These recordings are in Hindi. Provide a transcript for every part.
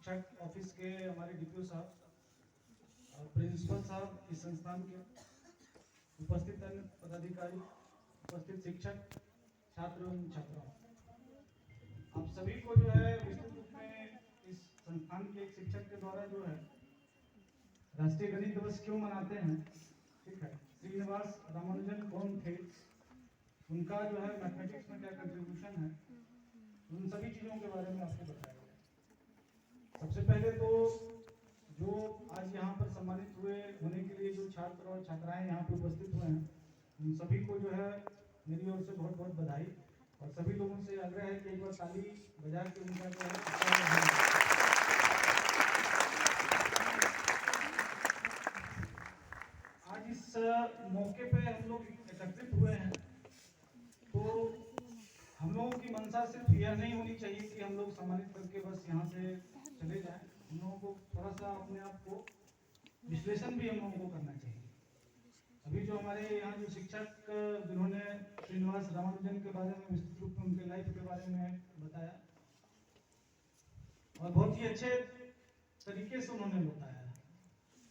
शिक्षक ऑफिस के हमारे डीपीओ साहब और प्रिंसिपल साहब इस संस्थान के, उपस्थित अन्य पदाधिकारी, उपस्थित शिक्षक, छात्र एवं छात्राओं, आप सभी को जो है विस्तृत रूप में इस संस्थान के एक शिक्षक के द्वारा जो है राष्ट्रीय गणित दिवस क्यों मनाते हैं, ठीक है, श्रीनिवास रामानुजन कौन थे, उनका जो है मैथमेटिक्स में क्या कंट्रीब्यूशन है, उन सभी चीज़ों के बारे में आपको बताया गया। सबसे पहले तो जो आज यहाँ पर सम्मानित हुए होने के लिए जो छात्र और छात्राएं यहाँ पर उपस्थित हुए हैं, उन सभी को जो है मेरी ओर से बहुत बहुत बधाई, और सभी लोगों से आग्रह है कि एक बार ताली बजा के उनका जो है आज इस मौके पे हम लोग एकत्रित हुए हैं, तो हम लोगों की मंशा सिर्फ यह नहीं होनी चाहिए कि हम लोग सम्मानित करके बस यहाँ से चले जाएं। हम लोगों को थोड़ा सा अपने आप को विश्लेषण भी हम लोगों को करना चाहिए। अभी जो हमारे यहाँ जो शिक्षक जिन्होंने श्रीनिवास रामानुजन के बारे में विस्तृत रूप में उनके लाइफ के बारे में बताया और बहुत ही अच्छे तरीके से उन्होंने बताया,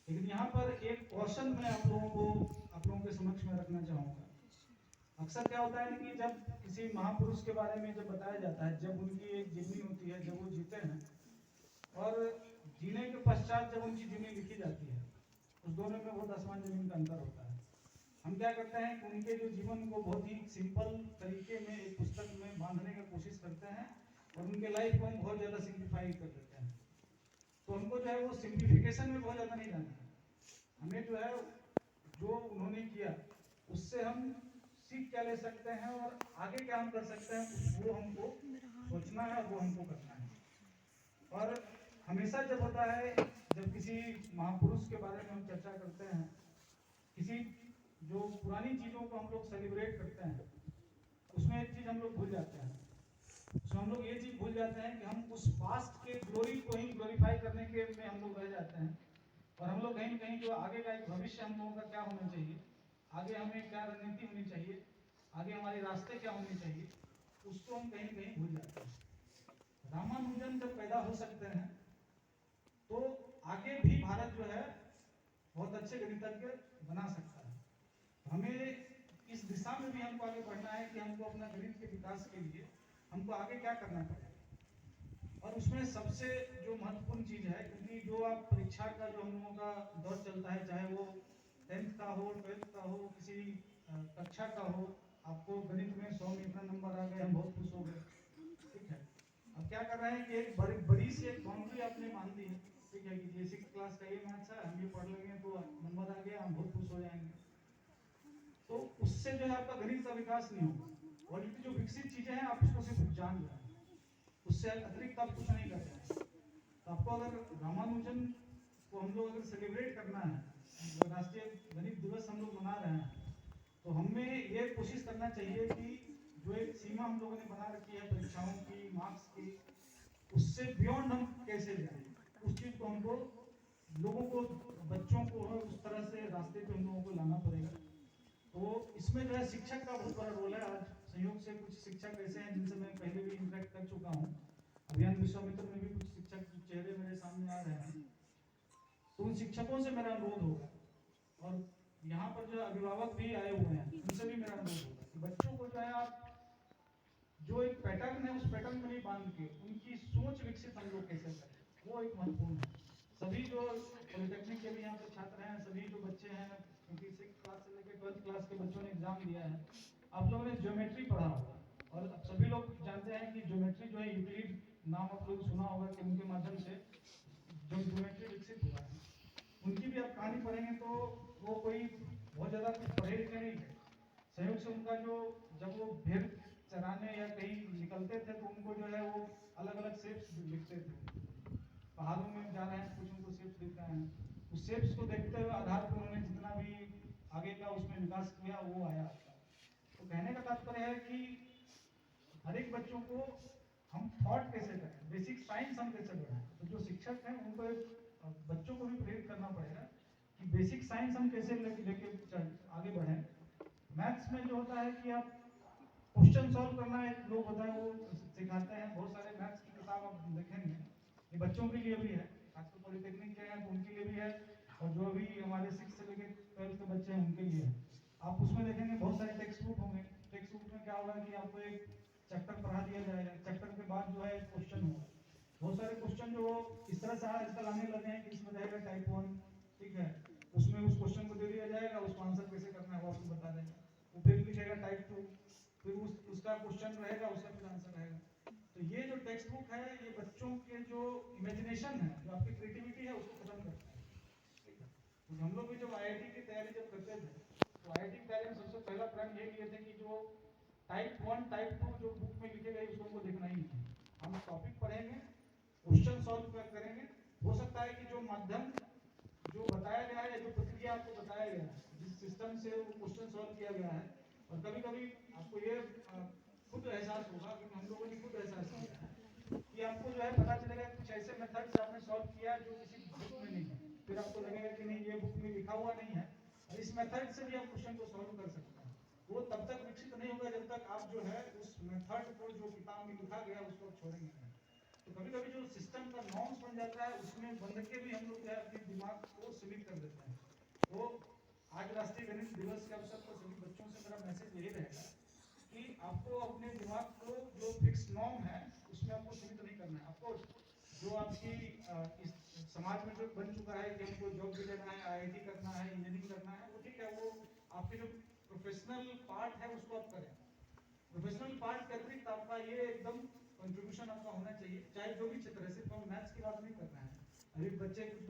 लेकिन यहाँ पर एक क्वेश्चन मैं आप लोगों के समक्ष में रखना चाहूँगा। अक्सर क्या होता है कि जब किसी महापुरुष के बारे में जब बताया जाता है, जब उनकी एक जीवनी होती है, जब वो जीते हैं और जीने के पश्चात जब उनकी जीवनी लिखी जाती है, उस दोनों में बहुत आसमान जमीन का अंतर होता है। हम क्या करते हैं कि उनके जो जीवन को बहुत ही सिंपल तरीके में एक पुस्तक में बांधने की कोशिश करते हैं और उनके लाइफ को हम बहुत ज़्यादा सिंप्लीफाई कर देते हैं। तो हमको जो है वो सिंप्लीफिकेशन में बहुत ज़्यादा नहीं जाना है। हमें जो है जो उन्होंने किया उससे हम सीख क्या ले सकते हैं और आगे क्या हम कर सकते हैं, वो हमको सोचना है और वो हमको करना है। और हमेशा जब होता है, जब किसी महापुरुष के बारे में हम चर्चा करते हैं, किसी जो पुरानी चीज़ों को हम लोग सेलिब्रेट करते हैं, उसमें एक चीज़ हम लोग भूल जाते हैं। उसमें हम लोग ये चीज़ भूल जाते हैं कि हम उस पास्ट के ग्लोरी को ही ग्लोरीफाई करने के में हम लोग रह जाते हैं, और हम लोग कहीं ना कहीं जो आगे का एक भविष्य हम लोगों का क्या होना चाहिए, आगे हमें क्या रणनीति होनी चाहिए, आगे हमारे रास्ते क्या होने चाहिए, उसको हम कहीं ना कहीं भूल जाते हैं। रामानुजन जब पैदा हो सकते हैं तो आगे भी भारत जो है बहुत अच्छे गणितज्ञ बना सकता है। हमें इस दिशा में भी हमको आगे बढ़ना है कि हमको अपना गणित के विकास के लिए हमको आगे क्या करना पड़ेगा। और उसमें सबसे जो महत्वपूर्ण चीज़ है, क्योंकि जो आप परीक्षा का जो हम लोगों का दौर चलता है, चाहे वो 10th का हो, 12th का हो, किसी कक्षा का हो, आपको गणित में 100 में इतना नंबर आ गए, हम बहुत खुश हो गए, ठीक है। अब क्या कर रहे हैं कि एक बड़ी सी एक बाउंड्री आपने मान दी है, ठीक है, कि ये 6th क्लास का ये मैथ्स है, हम ये पढ़ लेंगे तो नंबर आ गया, हम बहुत खुश हो जाएंगे। तो उससे जो है आपका गणित का विकास नहीं होगा। और जो विकसित चीजें हैं आप उसको सिर्फ जान रहे हैं, उससे अतिरिक्त आप कुछ नहीं कर रहे हैं। तो आपको अगर रामानुजन को हम लोग अगर सेलिब्रेट करना है, राष्ट्रीय गणित दिवस हम लोग मना रहे हैं, तो हमें ये कोशिश करना चाहिए कि जो एक सीमा हम लोगों ने बना रखी है परीक्षाओं की, मार्क्स की, उससे बियॉन्ड हम कैसे जाएं, उस चीज को हमको लोगों को, बच्चों को उस तरह से रास्ते पे हम लोगों को लाना पड़ेगा। तो इसमें जो है शिक्षक का बहुत बड़ा रोल है। आज संयोग से कुछ शिक्षक ऐसे हैं जिनसे मैं पहले भी इंटरेक्ट कर चुका हूँ, अभियान विश्वामित्र में भी कुछ शिक्षक चेहरे मेरे सामने आ रहे हैं, तो उन शिक्षकों से मेरा अनुरोध होगा, और यहाँ पर जो अभिभावक भी आए हुए हैं उनसे भी मेरा अनुरोध होगा कि बच्चों को जो है आप जो एक पैटर्न है उस पैटर्न में नहीं बांध के उनकी सोच विकसित हम लोग कैसे करें, वो एक महत्वपूर्ण है। सभी जो पॉलिटेक्निक के भी यहाँ पे छात्र हैं, सभी जो बच्चे हैं, क्योंकि 6th क्लास से लेकर 12th क्लास के बच्चों ने एग्जाम दिया है, आप लोगों ने ज्योमेट्री पढ़ा होगा, और अब सभी लोग जानते हैं कि ज्योमेट्री जो है यूक्लिड नाम आप लोग सुना होगा कि उनके माध्यम से जो ज्योमेट्री विकसित हुआ है, उनकी भी आप कहानी पढ़ेंगे तो वो कोई बहुत ज़्यादा कुछ पढ़े लिखे नहीं थे। संयोग से उनका जो जब वो भेड़ चराने या कहीं निकलते थे तो उनको जो है वो अलग अलग शेप्स लिखते थे, पहाड़ों में जा रहे हैं कुछ उनको शेप्स दिख रहे हैं, उस शेप्स को देखते हुए आधार पर उन्होंने जितना भी आगे का उसमें विकास किया वो आया आपका। तो कहने का तात्पर्य है कि हर एक बच्चों को हम थॉट कैसे करें, बेसिक साइंस हम कैसे बढ़ाएं। तो जो शिक्षक हैं उनको बच्चों को भी प्रेरित करना पड़ेगा कि बेसिक साइंस हम कैसे लेके आगे बढ़ें। मैथ्स में जो होता है कि आप क्वेश्चन सॉल्व करना एक लोग होता है वो सिखाते हैं, बहुत सारे मैथ्स की किताब आप देखेंगे, ये बच्चों के लिए भी है, खासकर पॉलिटेक्निक के हैं तो उनके लिए भी है, और जो अभी हमारे 6 से लेकर 12 के बच्चे हैं उनके लिए है। आप उसमें देखेंगे बहुत सारे टेक्स्ट बुक होंगे। टेक्स्ट बुक में क्या होगा कि आपको एक चैप्टर पढ़ा दिया जाएगा, चैप्टर के बाद जो है एक क्वेश्चन होगा। बहुत सारे क्वेश्चन जो इस तरह से आजकल आने लगे हैं कि इसमें रहेगा टाइप 1, ठीक है, उसमें उस क्वेश्चन को दे दिया जाएगा, उसको आंसर कैसे करना है वो आपको बता देगा। वो फिर लिखेगा टाइप 2, फिर उसका क्वेश्चन रहेगा, उसका फिर आंसर रहेगा। तो ये जो टेक्स्ट बुक है ये बच्चों के जो इमेजिनेशन है, जो आपकी क्रिएटिविटी है उसको खत्म करता है, ठीक है। तो हम लोग भी जब आईआईटी की तैयारी जब करते थे तो आईआईटी की तैयारी में सबसे पहला प्लान ये लिए थे कि जो टाइप 1 टाइप 2 जो बुक में लिखे गए उसको हमको देखना ही नहीं है। हम टॉपिक पढ़ेंगे, क्वेश्चन सॉल्व करेंगे। हो सकता है कि जो माध्यम जो बताया गया है या जो प्रक्रिया आपको बताया गया है, जिस सिस्टम से वो क्वेश्चन सॉल्व किया गया है, और कभी कभी आपको ये खुद एहसास होगा, क्योंकि हम लोगों ने खुद एहसास किया है कि आपको जो है पता चलेगा कुछ ऐसे मेथड से आपने सॉल्व किया जो किसी बुक में नहीं है, फिर आपको लगेगा कि नहीं ये बुक में लिखा हुआ नहीं है, और इस मेथड से भी आप क्वेश्चन को सॉल्व कर सकते हैं। वो तब तक विकसित नहीं होगा जब तक आप जो है उस मेथड को जो किताब में लिखा गया उसको छोड़ेंगे नहीं। तो कभी कभी जो सिस्टम का नॉर्म्स बन जाता है उसमें बंध के भी हम लोग जो है अपने दिमाग को सीमित कर देते हैं। तो आज राष्ट्रीय गणित दिवस के अवसर पर सभी बच्चों से मेरा मैसेज यही रहेगा कि आपको अपने दिमाग को जो फिक्स नॉर्म है उसमें आपको सीमित नहीं करना है। आपको जो आपकी इस समाज में जो बन चुका है कि हमको जॉब भी लेना है, आईआईटी करना है, इंजीनियरिंग करना है, वो ठीक है, वो आपके जो प्रोफेशनल पार्ट है उसको आप करें। प्रोफेशनल पार्ट के अतिरिक्त आपका ये एकदम कंट्रीब्यूशन आपका होना चाहिए, चाहे जो भी क्षेत्र है। सिर्फ हम मैथ्स की बात नहीं कर रहे हैं। अभी कुछ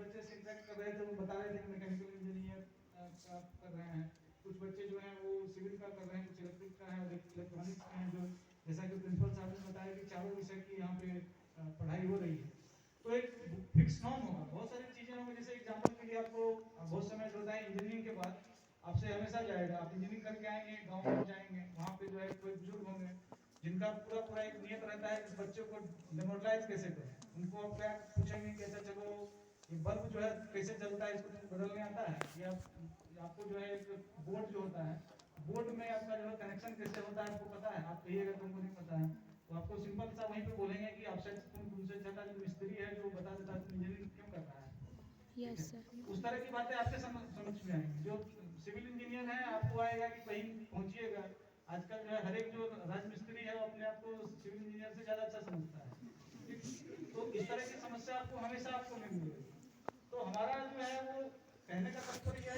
बच्चे से इंटरेक्ट कर रहे थे, वो बता रहे थे कि मैकेनिकल इंजीनियर का कर रहे हैं, कुछ बच्चे जो हैं वो सिविल का कर रहे हैं, कुछ इलेक्ट्रिक का है और इलेक्ट्रॉनिक्स का है। जो जैसा कि प्रिंसिपल साहब ने बताया कि चारों विषय की यहाँ पे पढ़ाई हो रही है, तो एक फिक्स नॉर्म होगा। बहुत सारी चीजें होंगी, जैसे एग्जांपल के लिए आपको बहुत समय जो होता है इंजीनियरिंग के बाद आपसे हमेशा जाएगा, आप इंजीनियरिंग करके आएंगे, गांव में जाएंगे, वहाँ पे जो है कोई बुजुर्ग होंगे जिनका पूरा पूरा एक नियत रहता है कि बच्चों को डेमोरलाइज कैसे करें। उनको आप क्या पूछेंगे कि अच्छा चलो ये बल्ब जो है कैसे चलता है, इसको तुमको बदलने आता है, या आपको जो है एक बोर्ड जो होता है, बोर्ड में आपका जो है कनेक्शन कैसे होता है आपको पता है, आप कहिएगा तुमको नहीं पता है, तो आपको सिंपल सा वहीं पे बोलेंगे कि आपसे तुमसे छोटा जो मिस्त्री है जो बता देता है तुम इंजीनियरिंग क्यों कर रहा है। Yes sir. उस तरह की बातें आपके समझ में आएंगी। जो सिविल इंजीनियर है आपको आएगा कि कहीं पहुंचिएगा, आजकल जो है हर एक जो राजमिस्त्री है वो अपने आप को सिविल इंजीनियर से ज्यादा अच्छा समझता है, ठीक। तो इस तरह की समस्या आपको हमेशा आपको नहीं मिलेगी। तो हमारा जो है वो कहने का तात्पर्य यह है